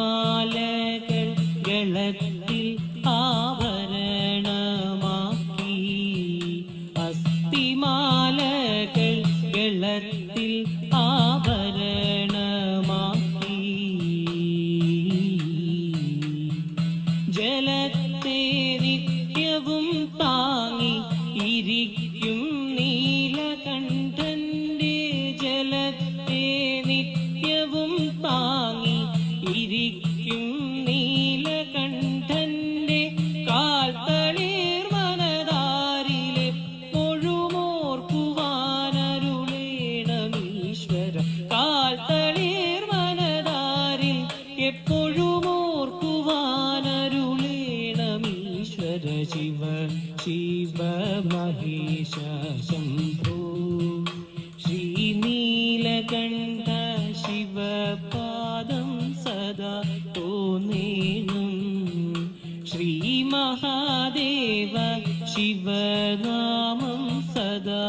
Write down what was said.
അസ്ഥിമാലകൾ ഗളത്തിൽ ആഭരണമാക്കി അസ്ഥിമാലകൾ ഗളത്തിൽ ആഭരണമാക്കി ജലത്തെ നിത്യവും താങ്ങി ഇരിക്കും നീലകണ്ഠന്റെ ജലത്തെ നിത്യവും താങ്ങി ഇരിക്കും നീലകണ്ഠന്റെ കാൽത്തളീർ മനതാരിലെ മുഴുമോർക്കുവാനരുളേണമീശ്വര കാൽത്തളീർ മനതാരിൽ എപ്പോഴും ഓർക്കുവാനരുളേണമീശ്വര ശിവ ശിവ മഹേശ ശംഭോ ശ്രീനീലകണ്ഠ ശിവപാദം സദാ തോന്നേണം ശ്രീ മഹാദേവ ശിവനാമം സദാ